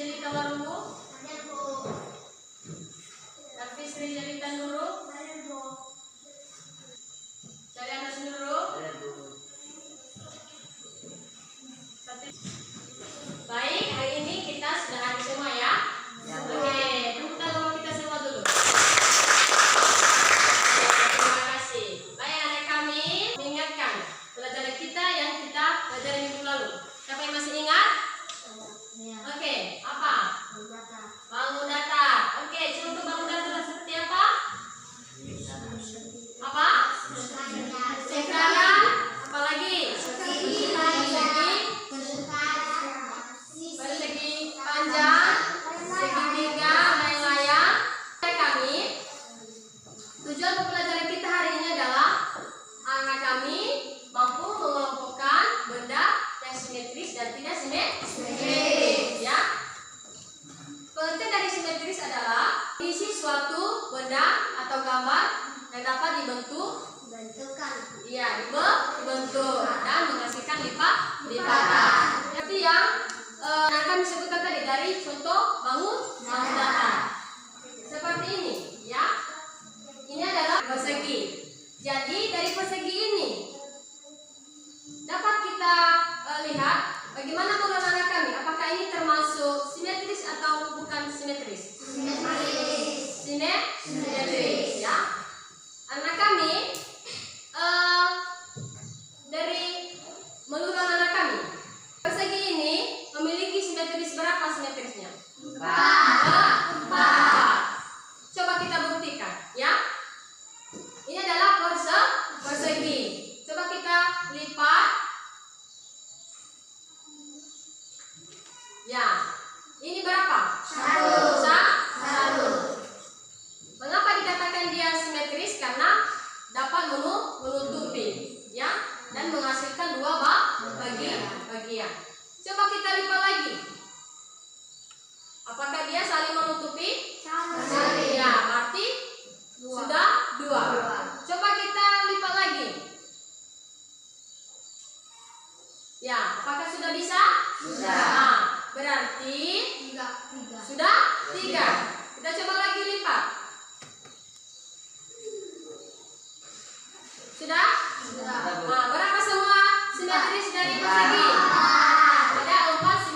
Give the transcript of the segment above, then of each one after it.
jelita warungmu? Ada, Bu. Tapi Sri jelita dulu? Ada, Bu. Cari anak dulu? Ada, Bu. Baik, hari ini kita sudah habis semua ya? Ya, Bu. Oke, tepuk tangan untuk kita semua dulu. Terima kasih. Baik, anak kami mengingatkan pelajaran kita yang kita pelajari minggu lalu. Siapa yang masih ingat? Ya. Oke, apa? Data. Bangun data. Oke, contoh bangun data seperti apa? Apa? Sekarang, apa lagi? Persegi panjang, segitiga, layang-layang. Kami, tujuan pembelajaran kita hari ini adalah anak kami mampu mengelompokkan benda yang simetris dan tidak simetris. Ya. Penting dari simetris adalah isi suatu benda atau gambar yang dapat dibentuk, dibentuk dan menghasilkan lipatan. Seperti yang akan disebutkan tadi dari contoh bangun data. Seperti ini, ya. Ini adalah persegi. Jadi dari persegi ini dapat kita lihat bagaimana menurut anak kami. Apakah ini termasuk simetris atau bukan simetris? Simetris, ya. Anak kami dari menurut anak kami persegi ini memiliki simetris berapa simetrisnya? 4. Coba kita buktikan, ya. Ini adalah persegi. Coba kita lipat. Ya, ini berapa? 1. Mengapa dikatakan dia simetris? Karena dapat menutupi, ya, dan menghasilkan 2 bagian. Coba kita lipat lagi. Apakah dia saling menutupi? Saling. Ya, berarti sudah 2. Coba kita lipat lagi. Ya, apakah sudah bisa? Sudah. Nah, berarti sudah 3. Kita coba lagi lipat. Sudah? Sudah, Bu. Nah, berapa semua simetris dari persegi? Ada 4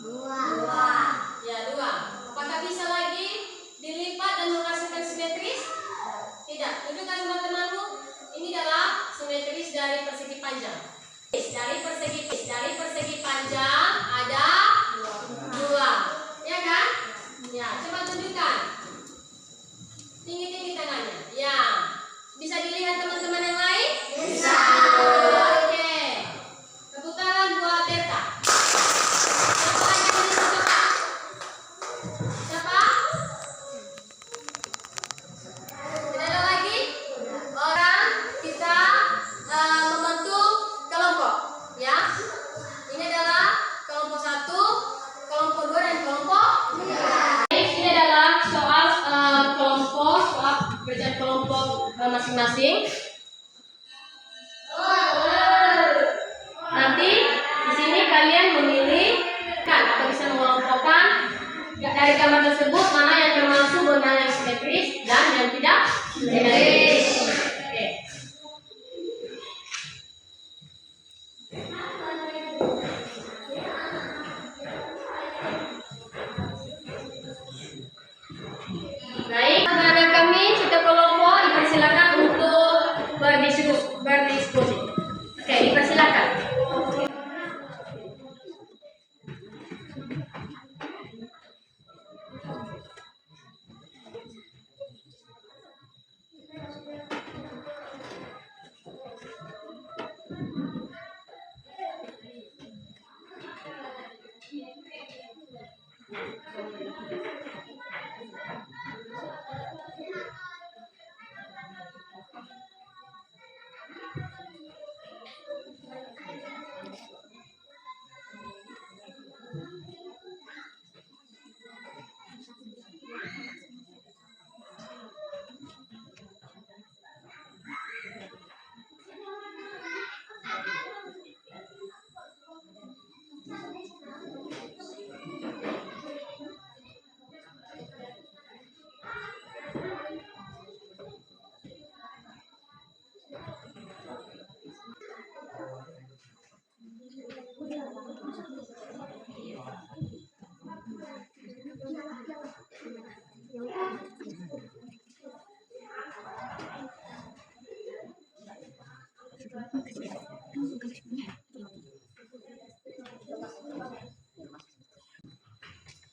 Dua. Ya, 2. Apakah bisa lagi dilipat dan menghasilkan simetris? Tidak. Tunjukkan teman-temanmu. Ini adalah simetris dari persegi panjang. Dari persegi panjang ada 2. Ya kan? Ya, coba tunjukkan. Tinggi-tinggi tangannya. Ya. Bisa dilihat teman-teman yang lain? Bisa. Oke. Tepuk tangan buat Berta. Siapa yang akan dicoba? Siapa? Tidak ada lagi? Orang kita membentuk kelompok, ya. Ini adalah kelompok 1, kelompok 2 dan kelompok 3. Ini adalah soal soal kerjaan kelompok masing-masing. Nanti di sini kalian memilih atau bisa mengelompokkan dari gambar tersebut mana yang termasuk zona yang simetris dan yang tidak simetris. Oke. Baik, anak-anak kami setiap kelompok dipersilakan untuk berdiskusi. Oke, dipersilakan.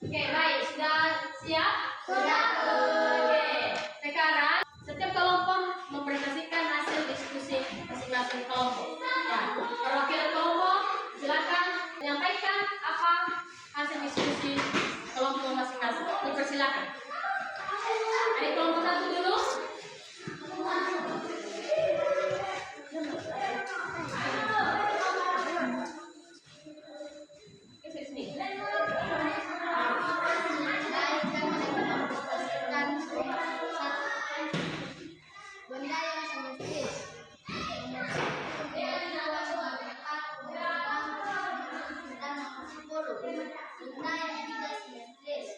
Oke, baik. Sudah siap? Sudah. Oke. Sekarang setiap kelompok mempresentasikan hasil diskusi masing-masing kelompok. Ya, perwakilan kelompok silakan menyampaikan apa hasil diskusi kelompok masing-masing. Dipersilakan. Dari kelompok 1 dulu. Benda yang simetris. Benda yang tidak simetris.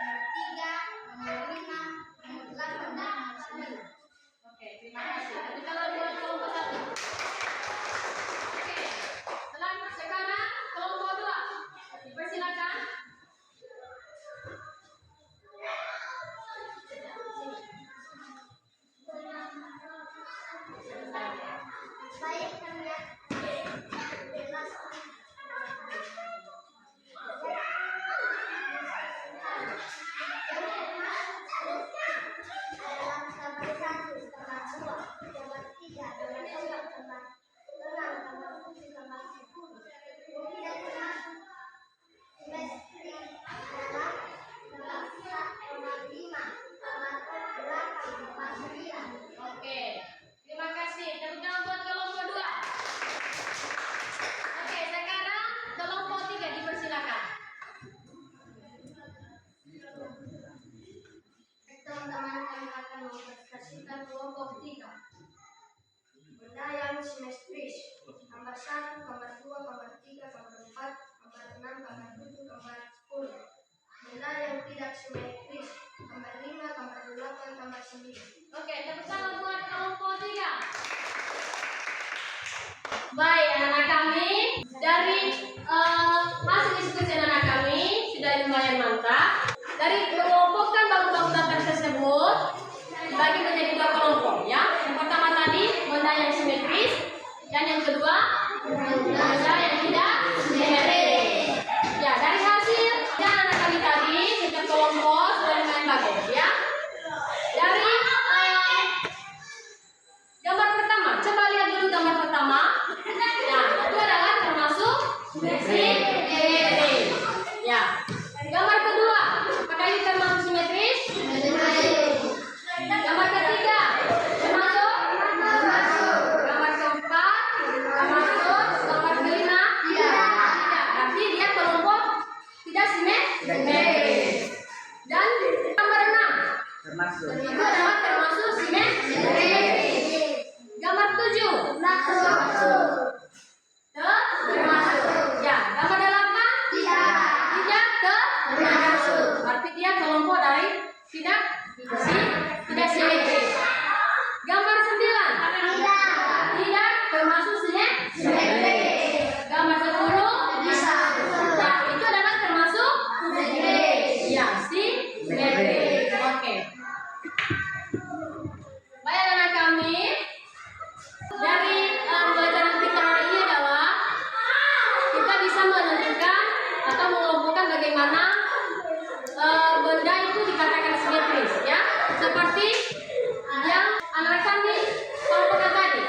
Nomor 3, nomor 5, nomor 8 dan nomor 9. Oke, terima kasih. Tapi kalau buat kelompok 1. Oke. Sekarang kelompok 2. Dipersilakan. Baik, kami Oke. Terima kasih. Tepuk tangan buat kelompok 2. Oke, sekarang kelompok 3 dipersilakan. teman-teman kami akan mempresentasikan kelompok 3. Benda yang simetris. Gambar 1, gambar 2, gambar 3, gambar 4, gambar 6, gambar 7, gambar 10. Benda yang tidak simetris. Gambar 5, gambar 8, gambar 9. Oke, tepuk tangan buat kelompok 3. Baik, anak-anak kami dibagi menjadi dua kelompok ya. Yang pertama tadi benda yang simetris dan yang kedua benda yang tidak simetris. Ya, dari hasil yang anak kami tadi setiap kelompok sudah dibagi ya. Dari gambar pertama, coba lihat dulu gambar pertama. Nah, itu adalah termasuk simetris. Ya. Gambar kedua, apakah ini termasuk simetris? Gambar ketiga, termasuk? Gambar keempat, termasuk? Gambar kelima? Tidak. Berarti dia kelompok tidak simetris. Dan gambar 6, itu adalah termasuk simetris. Gambar 7, termasuk. Ya, gambar 8, tidak termasuk. Berarti dia kelompok dari tidak simetris. Gambar 9, tidak termasuk simetris. Gambar 10, ya, itu adalah termasuk simetris. Ya, simetris. Oke. Baik anak kami, dari pelajaran kita hari ini adalah kita bisa menentukan atau mengelompokkan bagaimana benda itu dikatakan simetris ya. Seperti yang anak kami kelompokkan tadi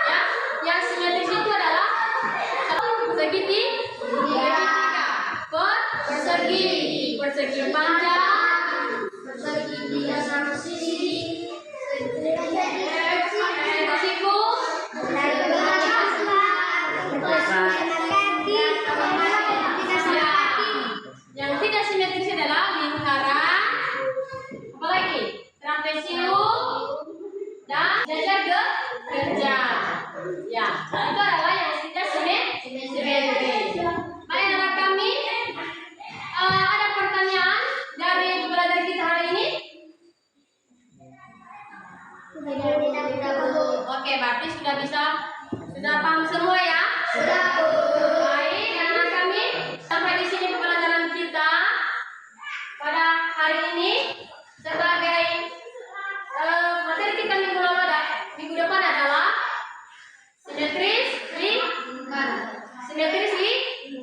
ya. Yang simetris itu adalah segitiga, persegi panjang, persegi tiga sama sisi, siku, yang tidak simetris adalah lingkaran, apalagi trapesium dan jajar gerja. Ya, itu adalah yang tidak simetris. Baik anak kami, ada pertanyaan dari pembelajaran kita hari ini? Oke, berarti sudah paham semua ya? Sudah. Baik anak kami, sampai di sini pembelajaran kita pada hari ini. Sebagai materi kita minggu depan adalah simetris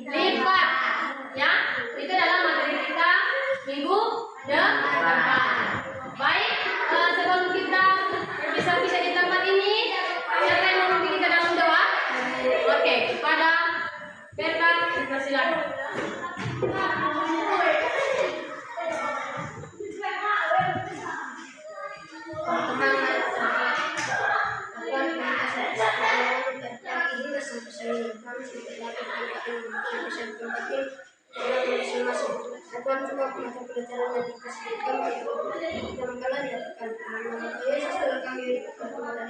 lipat ya. Itu adalah materi kita minggu depan. Baik, sebelum kita berpisah-pisah di tempat ini, siapa yang mau memimpin kita dalam doa? Oke, kepada Berta dipersilakan. Tuhan juga mata pelajaran yang dikasihkan kita mengkalah ya Tuhan. Yesus telah kami berdoa dan